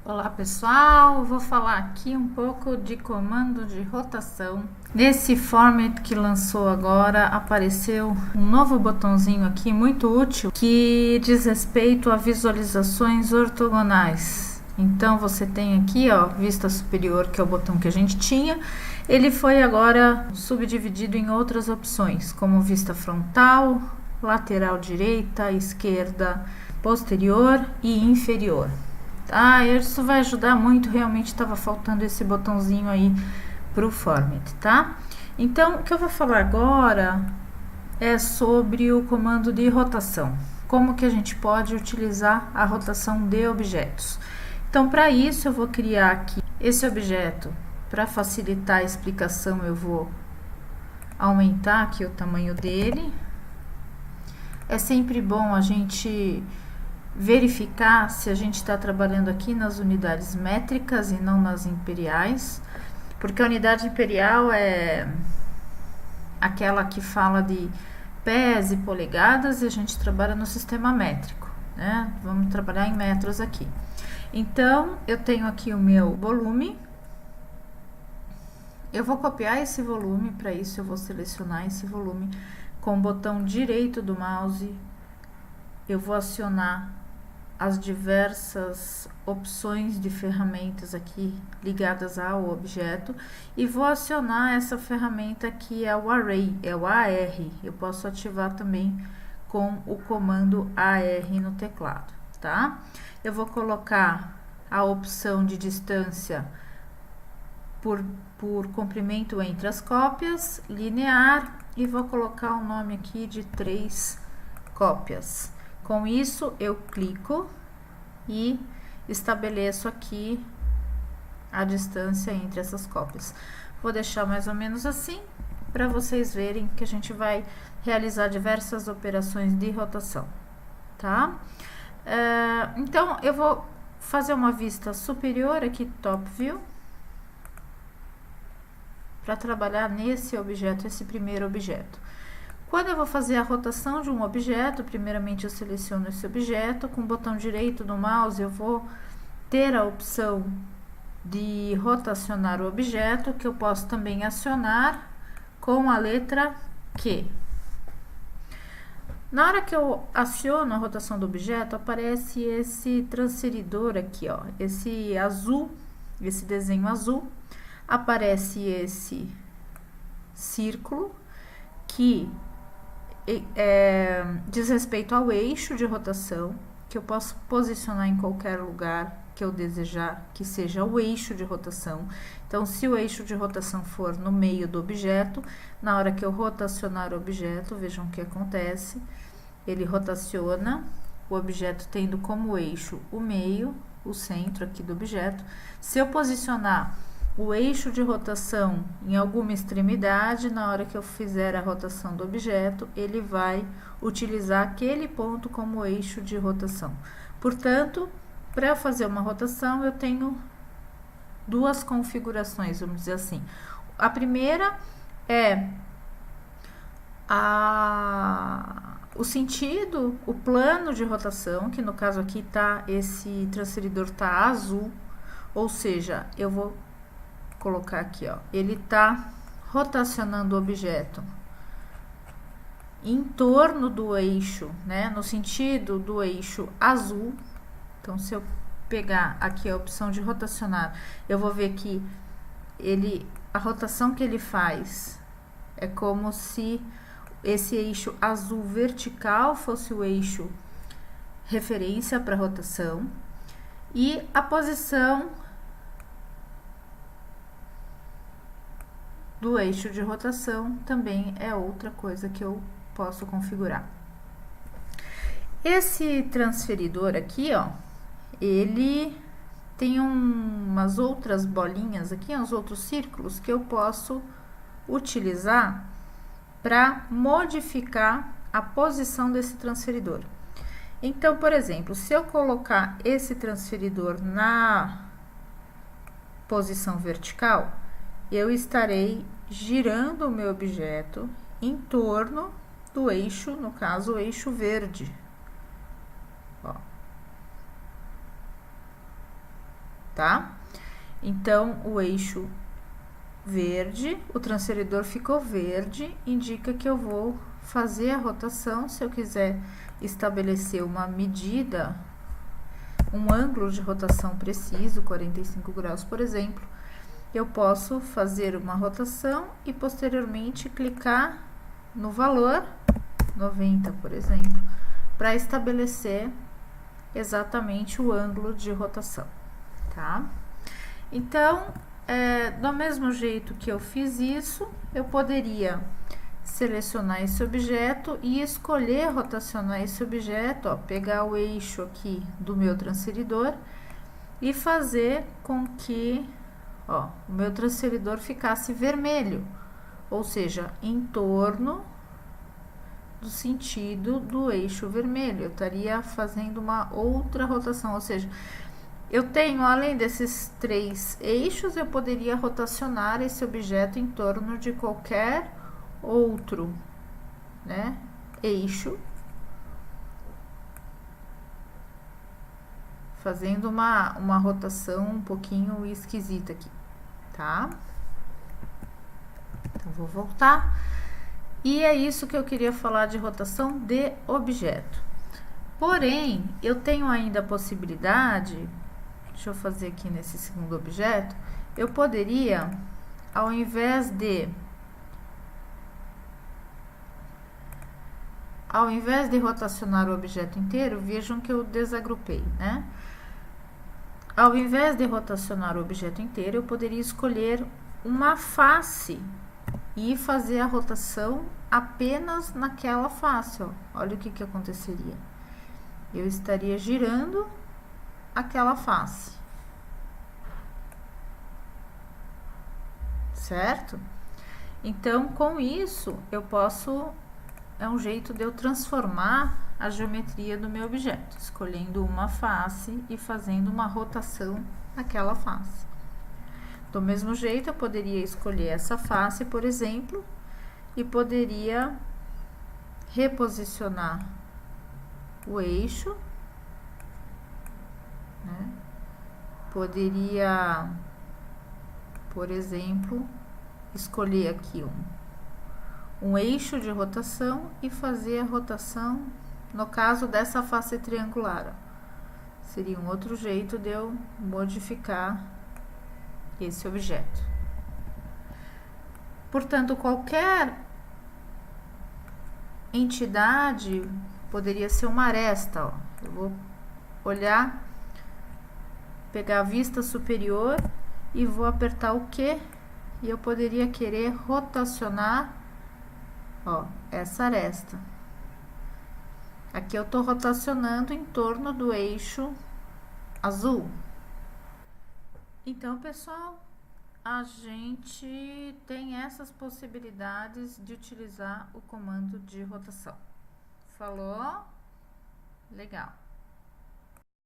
Olá pessoal, vou falar aqui um pouco de comando de rotação. Nesse format que lançou agora, apareceu um novo botãozinho aqui muito útil que diz respeito a visualizações ortogonais. Então você tem aqui, ó, vista superior, que é o botão que a gente tinha. Ele foi agora subdividido em outras opções, como vista frontal, lateral direita, esquerda, posterior e inferior. Isso vai ajudar muito, realmente estava faltando esse botãozinho aí para o format, tá? Então, o que eu vou falar agora é sobre o comando de rotação. Como que a gente pode utilizar a rotação de objetos. Então, para isso, eu vou criar aqui esse objeto. Para facilitar a explicação, eu vou aumentar aqui o tamanho dele. É sempre bom a gente verificar se a gente está trabalhando aqui nas unidades métricas e não nas imperiais, porque a unidade imperial é aquela que fala de pés e polegadas e a gente trabalha no sistema métrico, né? Vamos trabalhar em metros aqui. Então, eu tenho aqui o meu volume. Eu vou copiar esse volume, para isso eu vou selecionar esse volume com o botão direito do mouse. Eu vou acionar as diversas opções de ferramentas aqui ligadas ao objeto e vou acionar essa ferramenta que é o Array, é o AR. Eu posso ativar também com o comando AR no teclado, tá? Eu vou colocar a opção de distância por comprimento entre as cópias, linear, e vou colocar o nome aqui de 3 cópias. Com isso, eu clico e estabeleço aqui a distância entre essas cópias. Vou deixar mais ou menos assim, para vocês verem que a gente vai realizar diversas operações de rotação, tá? Então, eu vou fazer uma vista superior aqui, Top View, para trabalhar nesse objeto, esse primeiro objeto. Quando eu vou fazer a rotação de um objeto, primeiramente eu seleciono esse objeto, com o botão direito do mouse eu vou ter a opção de rotacionar o objeto, que eu posso também acionar com a letra Q. Na hora que eu aciono a rotação do objeto, aparece esse transferidor aqui, ó, esse azul, esse desenho azul, aparece esse círculo que diz respeito ao eixo de rotação, que eu posso posicionar em qualquer lugar que eu desejar que seja o eixo de rotação. Então, se o eixo de rotação for no meio do objeto, na hora que eu rotacionar o objeto, vejam o que acontece, ele rotaciona, o objeto tendo como eixo o meio, o centro aqui do objeto. Se eu posicionar o eixo de rotação em alguma extremidade, na hora que eu fizer a rotação do objeto, ele vai utilizar aquele ponto como eixo de rotação. Portanto, para eu fazer uma rotação, eu tenho duas configurações, vamos dizer assim. A primeira é o sentido, o plano de rotação, que no caso aqui tá, esse transferidor tá azul, ou seja, eu vou colocar aqui, ó, ele tá rotacionando o objeto em torno do eixo, né, no sentido do eixo azul. Então, se eu pegar aqui a opção de rotacionar, eu vou ver que a rotação que ele faz é como se esse eixo azul vertical fosse o eixo referência para rotação, e a posição do eixo de rotação também é outra coisa que eu posso configurar. Esse transferidor aqui, ó, ele tem umas outras bolinhas aqui, uns outros círculos que eu posso utilizar para modificar a posição desse transferidor. Então, por exemplo, se eu colocar esse transferidor na posição vertical, eu estarei girando o meu objeto em torno do eixo, no caso, o eixo verde. Ó. tá? Então, o eixo verde, o transferidor ficou verde, indica que eu vou fazer a rotação. Se eu quiser estabelecer uma medida, um ângulo de rotação preciso, 45 graus, por exemplo, eu posso fazer uma rotação e posteriormente clicar no valor 90, por exemplo, para estabelecer exatamente o ângulo de rotação, tá? Então, do mesmo jeito que eu fiz isso, eu poderia selecionar esse objeto e escolher rotacionar esse objeto, ó, pegar o eixo aqui do meu transferidor e fazer com que, ó, o meu transferidor ficasse vermelho, ou seja, em torno do sentido do eixo vermelho. Eu estaria fazendo uma outra rotação, ou seja, eu tenho, além desses 3 eixos, eu poderia rotacionar esse objeto em torno de qualquer outro, né, eixo, fazendo uma rotação um pouquinho esquisita aqui, tá? Então, vou voltar. E é isso que eu queria falar de rotação de objeto. Porém, eu tenho ainda a possibilidade, deixa eu fazer aqui nesse segundo objeto, eu poderia, ao invés de rotacionar o objeto inteiro, vejam que eu desagrupei, né? Ao invés de rotacionar o objeto inteiro, eu poderia escolher uma face e fazer a rotação apenas naquela face, ó. Olha o que aconteceria. Eu estaria girando aquela face, certo? Então, com isso, eu posso, é um jeito de eu transformar a geometria do meu objeto, escolhendo uma face e fazendo uma rotação naquela face. Do mesmo jeito, eu poderia escolher essa face, por exemplo, e poderia reposicionar o eixo, né? Poderia, por exemplo, escolher aqui um eixo de rotação e fazer a rotação, no caso dessa face triangular, ó. Seria um outro jeito de eu modificar esse objeto. Portanto, qualquer entidade poderia ser uma aresta, ó. Eu vou olhar, pegar a vista superior e vou apertar o Q, e eu poderia querer rotacionar, ó, essa aresta. Aqui eu estou rotacionando em torno do eixo azul. Então, pessoal, a gente tem essas possibilidades de utilizar o comando de rotação. Falou? Legal.